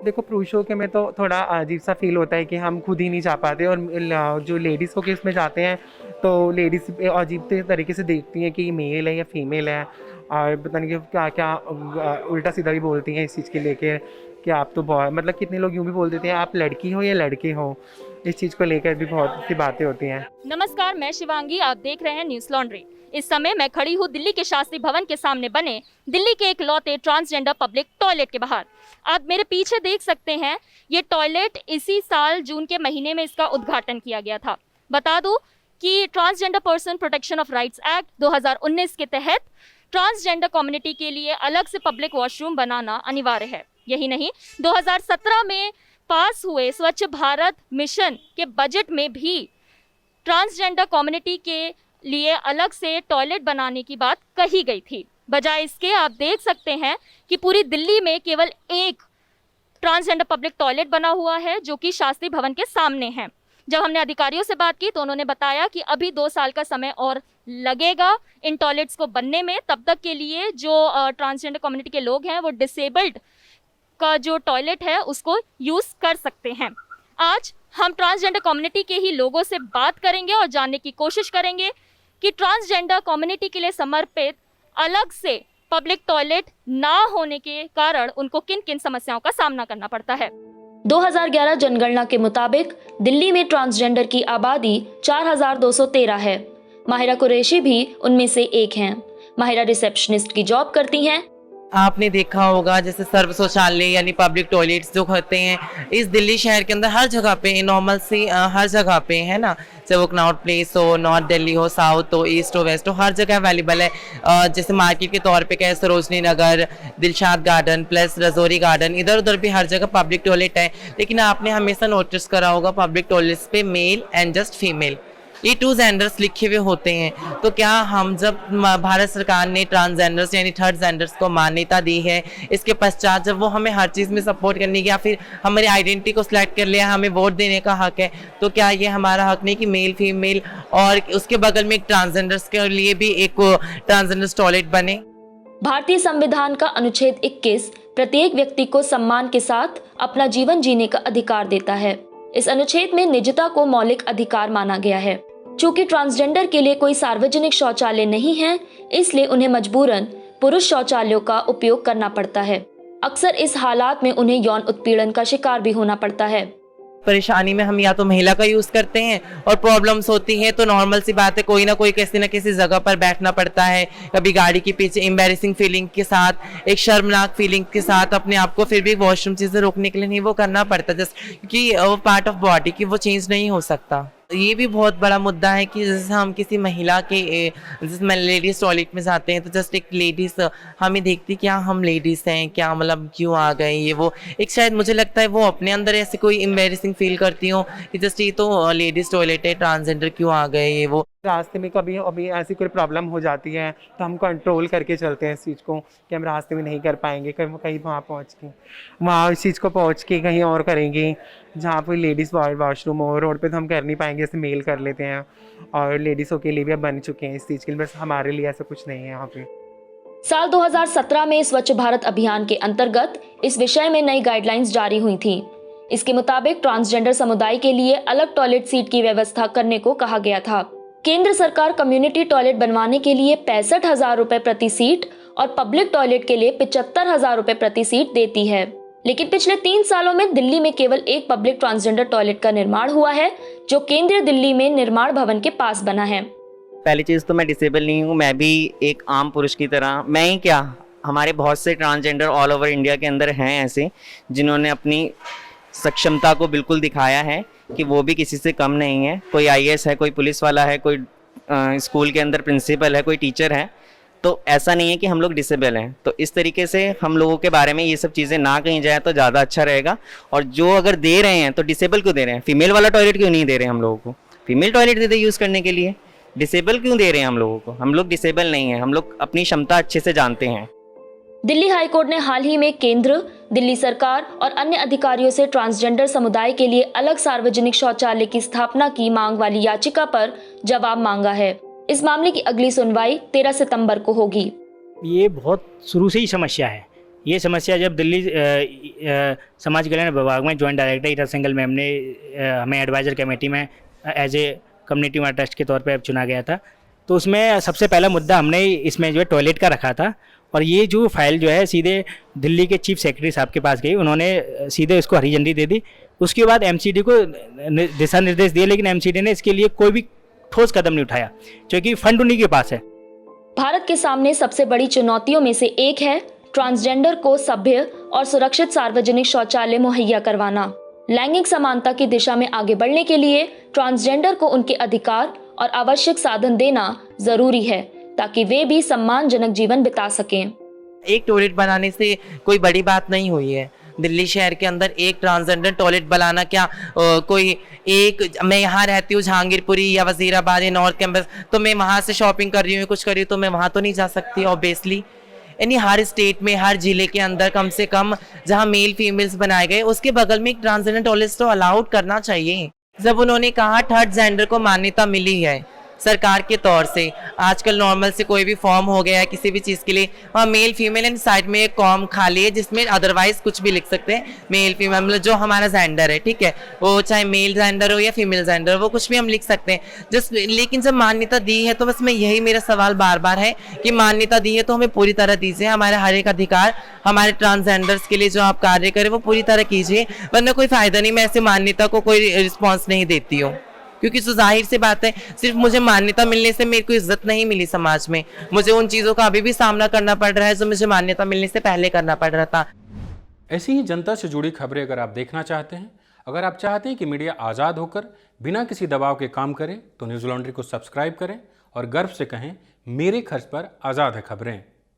देखो, पुरुषों के में तो थोड़ा अजीब सा फील होता है कि हम खुद ही नहीं जा पाते, और जो लेडीज़ के उसमें जाते हैं तो लेडीज़ अजीब तरीके से देखती हैं कि ये मेल है या फीमेल है, और पता नहीं क्या क्या उल्टा सीधा भी बोलती हैं इस चीज़ के लेके कि आप तो बहुत, मतलब कितने लोग यूँ भी बोल देते हैं आप लड़की हो या लड़के हो। इस चीज़ को लेकर भी बहुत सी बातें होती हैं। नमस्कार, मैं शिवांगी, आप देख रहे हैं न्यूज़ लॉन्ड्री। इस समय मैं खड़ी हूँ दिल्ली के शास्त्री भवन के सामने बने दिल्ली के इकलौते ट्रांसजेंडर पब्लिक टॉयलेट के बाहर। आप मेरे पीछे देख सकते हैं, ये टॉयलेट इसी साल जून के महीने में इसका उद्घाटन किया गया था। बता दूं कि transgender person protection of rights act 2019 के तहत ट्रांसजेंडर कम्युनिटी के लिए अलग से पब्लिक वॉशरूम बनाना अनिवार्य है। यही नहीं, 2017 में पास हुए स्वच्छ भारत मिशन के बजट में भी ट्रांसजेंडर कम्युनिटी के लिए अलग से टॉयलेट बनाने की बात कही गई थी। बजाय इसके आप देख सकते हैं कि पूरी दिल्ली में केवल एक ट्रांसजेंडर पब्लिक टॉयलेट बना हुआ है, जो कि शास्त्री भवन के सामने है। जब हमने अधिकारियों से बात की तो उन्होंने बताया कि अभी 2 साल का समय और लगेगा इन टॉयलेट्स को बनने में। तब तक के लिए जो ट्रांसजेंडर कम्युनिटी के लोग हैं वो डिसेबल्ड का जो टॉयलेट है उसको यूज़ कर सकते हैं। आज हम ट्रांसजेंडर कम्युनिटी के ही लोगों से बात करेंगे और जानने की कोशिश करेंगे कि ट्रांसजेंडर कम्युनिटी के लिए समर्पित अलग से पब्लिक टॉयलेट ना होने के कारण उनको किन किन समस्याओं का सामना करना पड़ता है। 2011 जनगणना के मुताबिक दिल्ली में ट्रांसजेंडर की आबादी 4213 है। माहिरा कुरैशी भी उनमें से एक हैं। माहिरा रिसेप्शनिस्ट की जॉब करती हैं। आपने देखा होगा जैसे सर्व शौचालय यानी पब्लिक टॉयलेट्स जो होते हैं इस दिल्ली शहर के अंदर हर जगह पे नॉर्मल सी हर जगह पे है ना, चाहे वो कनॉट प्लेस हो, नॉर्थ दिल्ली हो, साउथ हो, ईस्ट हो, वेस्ट हो, हर जगह अवेलेबल है। जैसे मार्केट के तौर पे कहे Sarojini Nagar, Dilshad Garden plus Rajouri Garden, इधर उधर भी हर जगह पब्लिक टॉयलेट है। लेकिन आपने हमेशा नोटिस करा होगा पब्लिक टॉयलेट्स पे मेल एंड जस्ट फीमेल, ये 2 जेंडर्स लिखे हुए होते हैं। तो क्या हम जब भारत सरकार ने ट्रांसजेंडर्स यानी थर्ड जेंडर्स को मान्यता दी है, इसके पश्चात जब वो हमें हर चीज़ में सपोर्ट करने की या फिर हमारी आइडेंटिटी को सिलेक्ट कर लिया, हमें वोट देने का हक है, तो क्या ये हमारा हक नहीं कि मेल फीमेल और उसके बगल में एक ट्रांसजेंडर्स के लिए भी एक ट्रांसजेंडर्स टॉयलेट बने? भारतीय संविधान का अनुच्छेद 21 प्रत्येक व्यक्ति को सम्मान के साथ अपना जीवन जीने का अधिकार देता है। इस अनुच्छेद में निजता को मौलिक अधिकार माना गया है। चूंकि ट्रांसजेंडर के लिए कोई सार्वजनिक शौचालय नहीं है, इसलिए उन्हें मजबूरन पुरुष शौचालयों का उपयोग करना पड़ता है। अक्सर इस हालात में उन्हें यौन उत्पीड़न का शिकार भी होना पड़ता है। परेशानी में हम या तो महिला का यूज करते हैं और प्रॉब्लम्स होती हैं तो नॉर्मल सी बात है, कोई ना कोई किसी न किसी जगह पर बैठना पड़ता है। कभी गाड़ी के पीछे एम्बैरेसिंग फीलिंग के साथ, एक शर्मनाक फीलिंग के साथ अपने आप को फिर भी वॉशरूम चीजें रोकने के लिए नहीं वो करना पड़ता, जस्ट क्योंकि वो पार्ट ऑफ बॉडी की वो चेंज नहीं हो सकता। ये भी बहुत बड़ा मुद्दा है कि जैसे हम किसी महिला के जैसे लेडीज टॉयलेट में जाते हैं तो जस्ट एक लेडीज हमें देखती क्या हम लेडीज हैं क्या, मतलब क्यों आ गए ये वो, एक शायद मुझे लगता है वो अपने अंदर ऐसे कोई एम्बैरेसिंग फील करती हो कि जस्ट ये तो लेडीज टॉयलेट है, ट्रांसजेंडर क्यों आ गए ये वो। रास्ते में कभी अभी ऐसी कोई प्रॉब्लम हो जाती है तो हम कंट्रोल करके चलते हैं इस चीज़ को कि हम रास्ते में नहीं कर पाएंगे, कहीं वहाँ पहुँच के वहाँ इस चीज़ को पहुँच के कहीं और करेंगे जहाँ पर लेडीज़ वॉशरूम हो। रोड पे तो हम कर नहीं पाएंगे, जैसे मेल कर लेते हैं, और लेडीज़ों के लिए भी अब बन चुके हैं इस चीज़ के लिए, बस हमारे लिए ऐसा कुछ नहीं है यहाँ पे। साल 2017 में स्वच्छ भारत अभियान के अंतर्गत इस विषय में नई गाइडलाइंस जारी हुई थी। इसके मुताबिक ट्रांसजेंडर समुदाय के लिए अलग टॉयलेट सीट की व्यवस्था करने को कहा गया था। केंद्र सरकार कम्युनिटी टॉयलेट बनवाने के लिए 65,000 रुपए प्रति सीट और पब्लिक टॉयलेट के लिए 75,000 रुपए प्रति सीट देती है। लेकिन पिछले 3 सालों में दिल्ली में केवल एक पब्लिक ट्रांसजेंडर टॉयलेट का निर्माण हुआ है, जो केंद्रीय दिल्ली में निर्माण भवन के पास बना है। पहली चीज़ तो मैं डिसेबल नहीं हूँ, मैं भी एक आम पुरुष की तरह, मैं ही क्या हमारे बहुत से ट्रांसजेंडर ऑल ओवर इंडिया के अंदर हैं ऐसे जिन्होंने अपनी सक्षमता को बिल्कुल दिखाया है कि वो भी किसी से कम नहीं है। कोई आईएएस है, कोई पुलिस वाला है, कोई स्कूल के अंदर प्रिंसिपल है, कोई टीचर है। तो ऐसा नहीं है कि हम लोग डिसेबल हैं। तो इस तरीके से हम लोगों के बारे में ये सब चीज़ें ना कही जाए तो ज़्यादा अच्छा रहेगा। और जो अगर दे रहे हैं तो डिसेबल क्यों दे रहे हैं? फीमेल वाला टॉयलेट क्यों नहीं दे रहे हैं हम लोगों को? फीमेल टॉयलेट दे दे यूज़ करने के लिए, डिसेबल क्यों दे रहे हैं हम लोगों को? हम लोग डिसेबल नहीं हैं, हम लोग अपनी क्षमता अच्छे से जानते हैं। दिल्ली हाईकोर्ट ने हाल ही में केंद्र, दिल्ली सरकार और अन्य अधिकारियों से ट्रांसजेंडर समुदाय के लिए अलग सार्वजनिक शौचालय की स्थापना की मांग वाली याचिका पर जवाब मांगा है। इस मामले की अगली सुनवाई 13 सितंबर को होगी। ये बहुत शुरू से ही समस्या है ये समस्या जब दिल्ली समाज कल्याण विभाग में joint director Ira Singhal ma'am ने हमें एडवाइजर कमेटी में as a community water trust के तौर पे चुना गया था, तो उसमें सबसे पहला मुद्दा हमने इसमें जो है टॉयलेट का रखा था। और ये जो फाइल जो है सीधे दिल्ली के चीफ सेक्रेटरी साहब के पास गई, उन्होंने सीधे इसको हरी झंडी दे दी। उसके बाद एमसीडी को दिशा निर्देश दिए, लेकिन एमसीडी ने इसके लिए कोई भी ठोस कदम नहीं उठाया, क्योंकि फंड उन्हीं के पास है। भारत के सामने सबसे बड़ी चुनौतियों में से एक है ट्रांसजेंडर को सभ्य और सुरक्षित सार्वजनिक शौचालय मुहैया करवाना। लैंगिक समानता की दिशा में आगे बढ़ने के लिए ट्रांसजेंडर को उनके अधिकार और आवश्यक साधन देना जरूरी है, ताकि वे भी सम्मानजनक जीवन बिता सकें। एक टॉयलेट बनाने से कोई बड़ी बात नहीं हुई है। दिल्ली शहर के अंदर एक ट्रांसजेंडर टॉयलेट बनाना क्या कोई एक, मैं यहाँ रहती हूँ जहांगीरपुरी या वजीराबाद या नॉर्थ कैंपस, तो मैं वहाँ से शॉपिंग कर रही हूँ, कुछ कर रही हूँ, तो मैं वहाँ तो नहीं जा सकती ऑब्वियसली। यानी हर स्टेट में, हर जिले के अंदर कम से कम जहाँ मेल फीमेल्स बनाए गए उसके बगल में एक ट्रांसजेंडर टॉयलेट तो अलाउड करना चाहिए। जब उन्होंने कहा थर्ड जेंडर को मान्यता मिली है सरकार के तौर से, आजकल नॉर्मल से कोई भी फॉर्म हो गया है किसी भी चीज़ के लिए, वहाँ मेल फीमेल एंड साइड में एक कॉम खाली है जिसमें अदरवाइज कुछ भी लिख सकते हैं, मेल फीमेल, मतलब जो हमारा जेंडर है, ठीक है, वो चाहे मेल जेंडर हो या फीमेल जेंडर, वो कुछ भी हम लिख सकते हैं जस्ट। लेकिन जब मान्यता दी है तो बस मैं यही मेरा सवाल बार बार है कि मान्यता दी है तो हमें पूरी तरह दीजिए, हमारे हर एक अधिकार हमारे ट्रांसजेंडर्स के लिए जो आप कार्य करें वो पूरी तरह कीजिए, वरना कोई फ़ायदा नहीं। मैं ऐसे मान्यता को कोई रिस्पॉन्स नहीं देती हूँ, क्योंकि तो जाहिर सी बात है सिर्फ मुझे मान्यता मिलने से मेरे को इज्जत नहीं मिली समाज में, मुझे उन चीज़ों का अभी भी सामना करना पड़ रहा है जो मुझे मान्यता मिलने से पहले करना पड़ रहा था। ऐसी ही जनता से जुड़ी खबरें अगर आप देखना चाहते हैं, अगर आप चाहते हैं कि मीडिया आज़ाद होकर बिना किसी दबाव के काम करे, तो न्यूज़ लॉन्ड्री को सब्सक्राइब करें और गर्व से कहें, मेरे खर्च पर आज़ाद है खबरें।